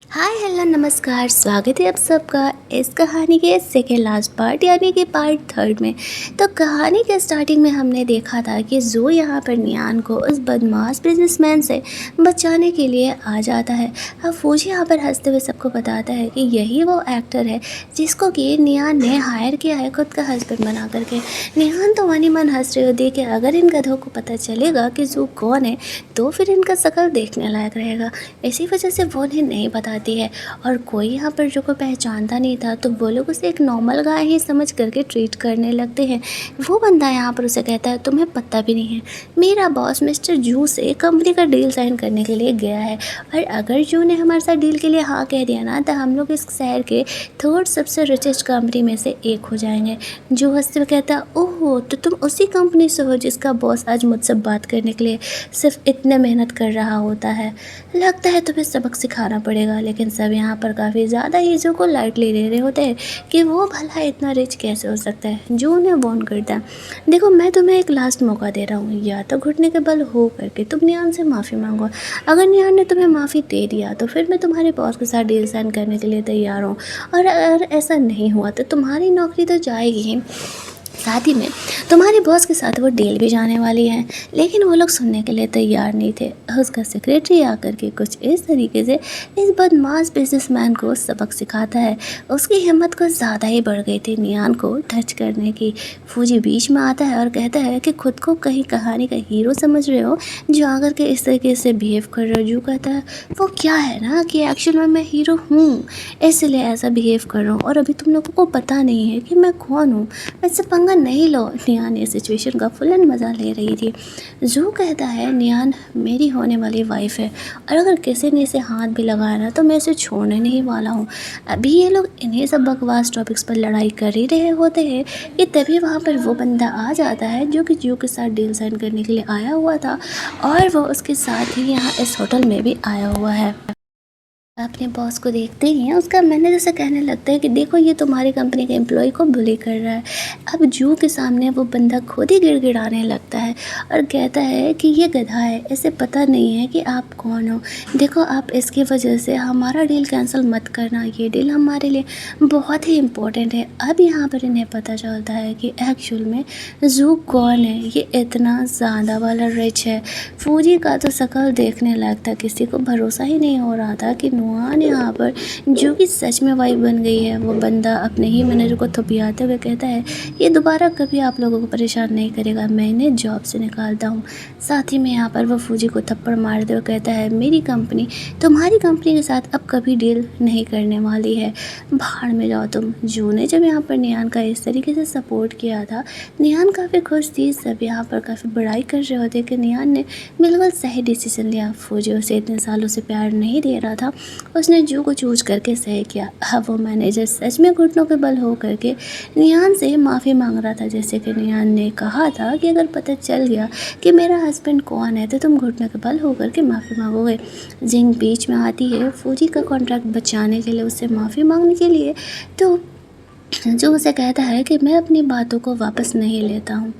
Hi hello नमस्कार, स्वागत है आप सबका इस कहानी के सेकेंड लास्ट पार्ट यानी कि पार्ट थर्ड में। तो कहानी के स्टार्टिंग में हमने देखा था कि जो यहाँ पर नियान को उस बदमाश बिजनेसमैन से बचाने के लिए आ जाता है। अब फौजी यहाँ पर हंसते हुए सबको बताता है कि यही वो एक्टर है जिसको कि नियान ने हायर किया है खुद का हस्बैंड बना करके। नियान तो मन ही मन हंस रही होती है कि अगर इन गधों को पता चलेगा कि जो कौन है तो फिर इनका शकल देखने लायक रहेगा। इसी वजह से वो उन्हें नहीं बताती है और कोई यहाँ पर जो को पहचानता नहीं था तो वो लोग उसे एक नॉर्मल गाय ही समझ करके ट्रीट करने लगते हैं। वो बंदा यहाँ पर उसे कहता है तुम्हें पता भी नहीं है, मेरा बॉस मिस्टर जू से कंपनी का डील साइन करने के लिए गया है और अगर जू ने हमारे साथ डील के लिए हाँ कह दिया ना तो हम लोग इस शहर के थर्ड सबसे रिचेस्ट कंपनी में से एक हो जाएंगे। जू हंसते हुए कहता ओहो तो तुम उसी कंपनी से हो जिसका बॉस आज मुझसे बात करने के लिए सिर्फ इतने मेहनत कर रहा होता है। लगता है तुम्हें सबक सिखाना पड़ेगा। लेकिन सब यहाँ पर काफ़ी ज़्यादा हीजो को लाइटली ले रहे होते हैं कि वो भला इतना रिच कैसे हो सकता है। जो उन्हें वॉर्न करता है देखो मैं तुम्हें एक लास्ट मौका दे रहा हूँ, या तो घुटने के बल हो करके तुम नियान से माफ़ी मांगो। अगर नियान ने तुम्हें माफ़ी दे दिया तो फिर मैं तुम्हारे बॉस के साथ डील साइन करने के लिए तैयार हूँ, और अगर ऐसा नहीं हुआ तो तुम्हारी नौकरी तो जाएगी ही, साथ ही में तुम्हारे बॉस के साथ वो डील भी जाने वाली है। लेकिन वो लोग सुनने के लिए तैयार नहीं थे। उसका सेक्रेटरी आकर के कुछ इस तरीके से इस बदमाश बिजनेसमैन को सबक सिखाता है। उसकी हिम्मत कुछ ज़्यादा ही बढ़ गई थी नियान को टच करने की। फौजी बीच में आता है और कहता है कि खुद को कहीं कहानी का हीरो समझ रहे हो जो आकर के इस तरीके से बिहेव कर रहे हो। जो कहता है वो क्या है ना कि एक्चुअल में मैं हीरो हूँ, इसलिए ऐसा बिहेव कर रहा हूँ और अभी तुम लोगों को पता नहीं है कि मैं कौन हूँ। वैसे पंगा नहीं लो। नियान इस सिचुएशन का फुल मज़ा ले रही थी। जू कहता है नियान मेरी होने वाली वाइफ है और अगर किसी ने इसे हाथ भी लगाया ना तो मैं इसे छोड़ने नहीं वाला हूँ। अभी ये लोग इन्हीं सब बकवास टॉपिक्स पर लड़ाई कर ही रहे होते हैं कि तभी वहाँ पर वो बंदा आ जाता है जो कि जू के साथ डील साइन करने के लिए आया हुआ था, और वो उसके साथ ही यहाँ इस होटल में भी आया हुआ है। अपने बॉस को देखते ही उसका मैनेजर से कहने लगता है कि देखो ये तुम्हारी कंपनी के एम्प्लॉय को बुली कर रहा है। अब जू के सामने वो बंदा खुद ही गिड़गिड़ाने लगता है और कहता है कि ये गधा है, इसे पता नहीं है कि आप कौन हो। देखो आप इसकी वजह से हमारा डील कैंसिल मत करना, ये डील हमारे लिए बहुत ही इम्पोर्टेंट है। अब यहाँ पर इन्हें पता चलता है कि एक्चुअल में जू कौन है। ये इतना ज़्यादा वाला रिच है। फौजी का तो शकल देखने लायक था, किसी को भरोसा ही नहीं हो रहा था कि नुआन यहाँ पर जो कि सच में वाइफ बन गई है। वो बंदा अपने ही मैनेजर को थपियाते हुए कहता है ये दोबारा कभी आप लोगों को परेशान नहीं करेगा, मैं इन्हें जॉब से निकालता हूँ। साथ ही में यहाँ पर वो फौजी को थप्पड़ मारते हुए कहता है मेरी कंपनी तुम्हारी कंपनी के साथ अब कभी डील नहीं करने वाली है, भाड़ में जाओ तुम। जू ने जब यहाँ पर नियान का इस तरीके से सपोर्ट किया था, नियान काफ़ी खुश थी। सब यहाँ पर काफ़ी बड़ाई कर रहे होते कि नियान ने बिल्कुल सही डिसीजन लिया। फौजी उसे इतने सालों से प्यार नहीं दे रहा था, उसने जू को चूज करके सही किया। अब वो मैनेजर सच में घुटनों पे बल हो करके नियान से माफ़ी मांग रहा था। जैसे कि नियान ने कहा था कि अगर पता चल गया कि मेरा हस्बैंड कौन है तो तुम घुटनों के बल हो करके माफ़ी मांगोगे। जिंग बीच में आती है फौजी का कॉन्ट्रैक्ट बचाने के लिए, उससे माफ़ी मांगने के लिए। तो जो उसे कहता है कि मैं अपनी बातों को वापस नहीं लेता हूँ,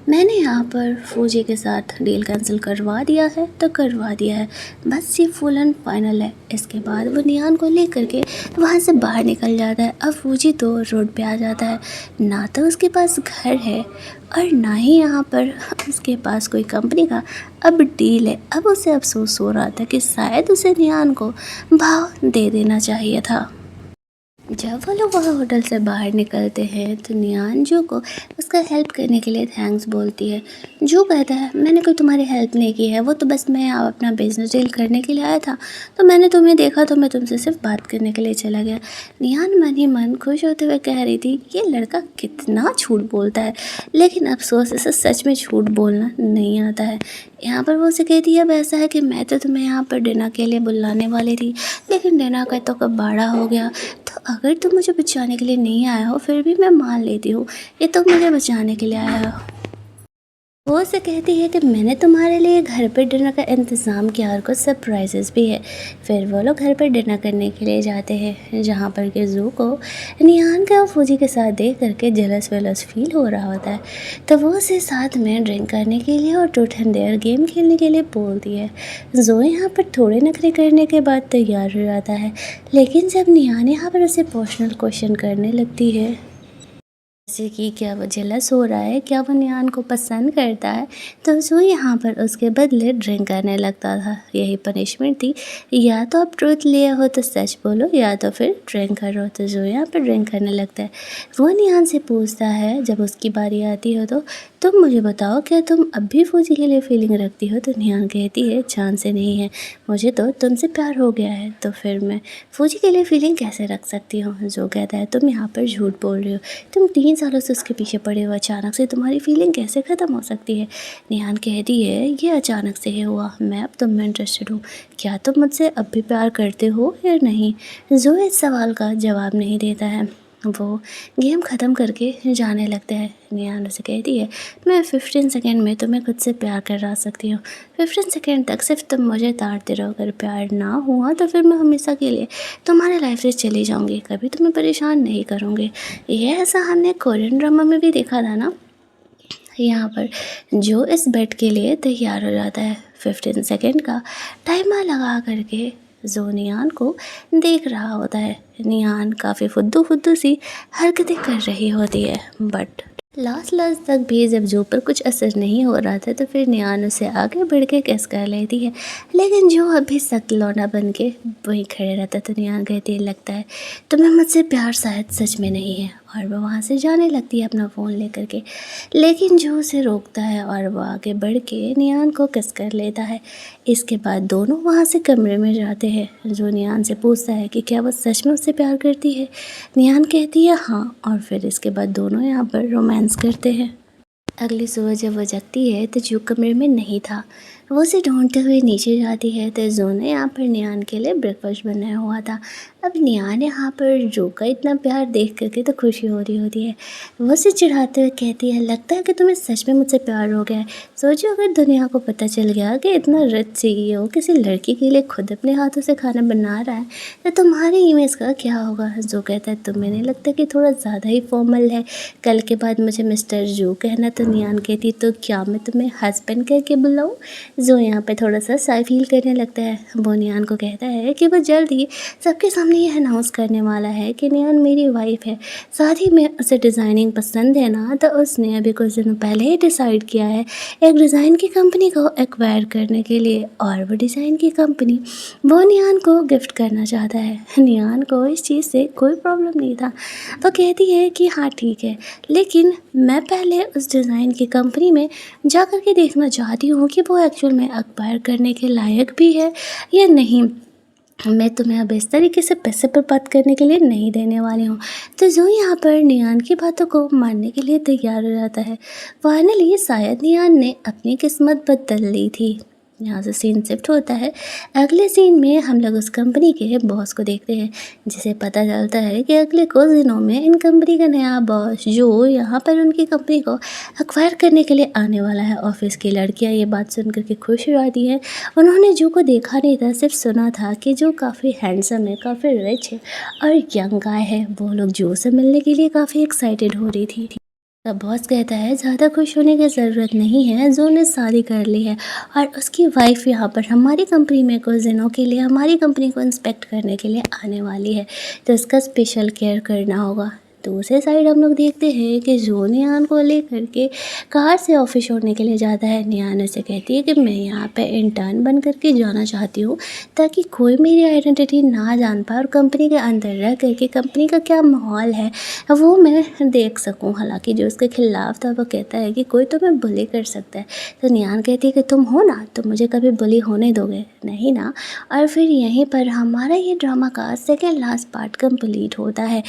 मैंने यहाँ पर फौजी के साथ डील कैंसिल करवा दिया है तो करवा दिया है, बस ये फुल एंड फाइनल है। इसके बाद वो नियान को लेकर के वहाँ से बाहर निकल जाता है। अब फौजी तो रोड पे आ जाता है। ना तो उसके पास घर है और ना ही यहाँ पर उसके पास कोई कंपनी का अब डील है। अब उसे अफसोस हो रहा था कि शायद उसे नियान को भाव दे देना चाहिए था। जब वो लोग वहाँ होटल से बाहर निकलते हैं तो नियान जू को उसका हेल्प करने के लिए थैंक्स बोलती है। जू कहता है मैंने कोई तुम्हारी हेल्प नहीं की है, वो तो बस मैं अपना बिजनेस डील करने के लिए आया था, तो मैंने तुम्हें देखा तो मैं तुमसे सिर्फ बात करने के लिए चला गया। नियान मन ही मन खुश होते हुए कह रही थी ये लड़का कितना झूठ बोलता है, लेकिन अफसोस इसे सच में झूठ बोलना नहीं आता है। यहाँ पर वो उसे कहती है अब ऐसा है कि मैं तो तुम्हें यहाँ पर डिनर के लिए बुलाने वाली थी, लेकिन डिनर का तो कब बाड़ा हो गया, तो अगर तुम मुझे बचाने के लिए नहीं आया हो फिर भी मैं मान लेती हूँ कि तुम मुझे बचाने के लिए आया हो। वो उसे कहती है कि मैंने तुम्हारे लिए घर पर डिनर का इंतज़ाम किया और कुछ सरप्राइजेस भी है। फिर वो लोग घर पर डिनर करने के लिए जाते हैं, जहाँ पर के जू को नियान के और फूजी के साथ देख करके जलस वेलस फील हो रहा होता है। तो वो उसे साथ में ड्रिंक करने के लिए और ट्रूथ एंड डेयर गेम खेलने के लिए बोलती है। जो यहाँ पर थोड़े नखरे करने के बाद तैयार हो जाता है, लेकिन जब नियान यहाँ पर उसे पर्सनल क्वेश्चन करने लगती है, जैसे कि क्या वो जेलस हो रहा है, क्या वो नियान को पसंद करता है, तो जो यहाँ पर उसके बदले ड्रिंक करने लगता था। यही पनिशमेंट थी, या तो आप ट्रूथ लिया हो तो सच बोलो, या तो फिर ड्रिंक करो। तो जो यहाँ पर ड्रिंक करने लगता है, वो नियान से पूछता है जब उसकी बारी आती हो, तो तुम मुझे बताओ, क्या तुम अब भी फौजी के लिए फीलिंग रखती हो? तो नियान कहती है चांस से नहीं है, मुझे तो तुमसे प्यार हो गया है, तो फिर मैं फौजी के लिए फीलिंग कैसे रख सकती हूँ? जो कहता है तुम यहाँ पर झूठ बोल रही हो, तुम 3 सालों से उसके पीछे पड़े हो, अचानक से तुम्हारी फीलिंग कैसे ख़त्म हो सकती है? निहान कहती है ये अचानक से ही हुआ, मैं अब तुम में इंटरेस्टेड हूँ, क्या तुम मुझसे अब भी प्यार करते हो या नहीं? जो इस सवाल का जवाब नहीं देता है, वो गेम ख़त्म करके जाने लगता है। निहान उसे कहती है मैं 15 सेकेंड में तुम्हें खुद से प्यार करा सकती हूँ, 15 सेकेंड तक सिर्फ तुम मुझे ताड़ते रहो, अगर प्यार ना हुआ तो फिर मैं हमेशा के लिए तुम्हारे लाइफ से चली जाऊँगी, कभी तुम्हें परेशान नहीं करूँगी। ये ऐसा हमने कोरियन ड्रामा में भी देखा था ना। यहाँ पर जो इस बेड के लिए तैयार हो जाता है, 15 सेकेंड का टाइमर लगा करके जो नियान को देख रहा होता है। नियान काफ़ी फुद्दू फुद्दू सी हरकतें कर रही होती है, बट लास्ट तक भी जब जो पर कुछ असर नहीं हो रहा था, तो फिर नियान उसे आगे बढ़ के किस कर लेती है, लेकिन जो अभी सख्त लौंडा बन के वहीं खड़े रहता। तो नियान कहती है लगता है तुम्हें मुझसे प्यार शायद सच में नहीं है, और वो वहाँ से जाने लगती है अपना फ़ोन लेकर के, लेकिन जो उसे रोकता है और वो आगे बढ़ के नियान को किस कर लेता है। इसके बाद दोनों वहाँ से कमरे में जाते हैं। जो नियान से पूछता है कि क्या वो सच में उससे प्यार करती है, नियान कहती है हाँ, और फिर इसके बाद दोनों यहाँ पर रोमांस करते हैं। अगली सुबह जब वो जगती है तो जो कमरे में नहीं था, वो उसे ढूंढते हुए नीचे जाती है। तो जो ने यहाँ पर नियान के लिए ब्रेकफास्ट बनाया हुआ था। अब नियान यहाँ पर जो का इतना प्यार देख करके तो खुशी हो रही होती है। वो उसे चिढ़ाते हुए कहती है लगता है कि तुम्हें सच में मुझसे प्यार हो गया है। सोचो अगर दुनिया को पता चल गया कि इतना रिच सीईओ किसी लड़की के लिए खुद अपने हाथों से खाना बना रहा है, तो तुम्हारी इमेज का क्या होगा? जो कहता है तुम्हें नहीं लगता कि थोड़ा ज़्यादा ही फॉर्मल है, कल के बाद मुझे मिस्टर जो कहना? तो नियान कहती तो क्या मैं तुम्हें हस्बैंड कह के बुलाऊँ? जो यहाँ पे थोड़ा सा शाय फील करने लगता है। वो नियान को कहता है कि वो जल्द ही सबके सामने ये अनाउंस करने वाला है कि नियान मेरी वाइफ है। साथ ही में उसे डिज़ाइनिंग पसंद है ना, तो उसने अभी कुछ दिनों पहले ही डिसाइड किया है एक डिज़ाइन की कंपनी को एक्वायर करने के लिए, और वो डिज़ाइन की कंपनी वो नियान को गिफ्ट करना चाहता है। नियान को इस चीज़ से कोई प्रॉब्लम नहीं था। वो कहती है कि हाँ ठीक है, लेकिन मैं पहले उस डिज़ाइन की कंपनी में जा कर के देखना चाहती हूँ कि वो एक्चुअल में एक्वायर करने के लायक भी है या नहीं। मैं तुम्हें अब इस तरीके से पैसे बर्बाद करने के लिए नहीं देने वाली हूँ। तो जो यहाँ पर नियान की बातों को मानने के लिए तैयार हो जाता है। फाइनली शायद नियान ने अपनी किस्मत बदल ली थी। यहाँ से सीन शिफ्ट होता है। अगले सीन में हम लोग उस कंपनी के बॉस को देखते हैं, जिसे पता चलता है कि अगले कुछ दिनों में इन कंपनी का नया बॉस जो यहाँ पर उनकी कंपनी को एक्वायर करने के लिए आने वाला है। ऑफिस की लड़कियाँ ये बात सुन करके खुश हो जाती हैं। उन्होंने जो को देखा नहीं था, सिर्फ सुना था कि जो काफ़ी हैंडसम है, काफ़ी रिच है और यंग गाय है। वो लोग जो से मिलने के लिए काफ़ी एक्साइटेड हो रही थी। तब बॉस कहता है ज़्यादा खुश होने की ज़रूरत नहीं है, जो ने शादी कर ली है और उसकी वाइफ यहाँ पर हमारी कंपनी में कुछ दिनों के लिए हमारी कंपनी को इंस्पेक्ट करने के लिए आने वाली है, तो इसका स्पेशल केयर करना होगा। दूसरे साइड हम लोग देखते हैं कि जो नियान को लेकर के कार से ऑफिस छोड़ने के लिए जाता है। नियान उसे कहती है कि मैं यहाँ पे इंटर्न बन करके जाना चाहती हूँ, ताकि कोई मेरी आइडेंटिटी ना जान पाए और कंपनी के अंदर रह करके कंपनी का क्या माहौल है वो मैं देख सकूं। हालांकि जो उसके खिलाफ था वो कहता है कि कोई तुम्हें बुली कर सकता है। तो नियान कहती है कि तुम हो ना, तो मुझे कभी बुली होने दोगे नहीं ना। और फिर यहीं पर हमारा ये ड्रामा का सेकेंड लास्ट पार्ट कंप्लीट होता है।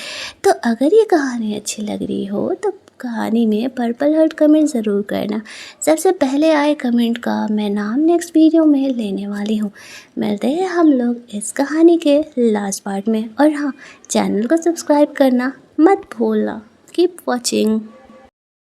तो अगर ये कहानी अच्छी लग रही हो तो कहानी में पर्पल हार्ट कमेंट ज़रूर करना। सबसे पहले आए कमेंट का मैं नाम नेक्स्ट वीडियो में लेने वाली हूँ। मिलते हैं हम लोग इस कहानी के लास्ट पार्ट में, और हाँ, चैनल को सब्सक्राइब करना मत भूलना। Keep watching.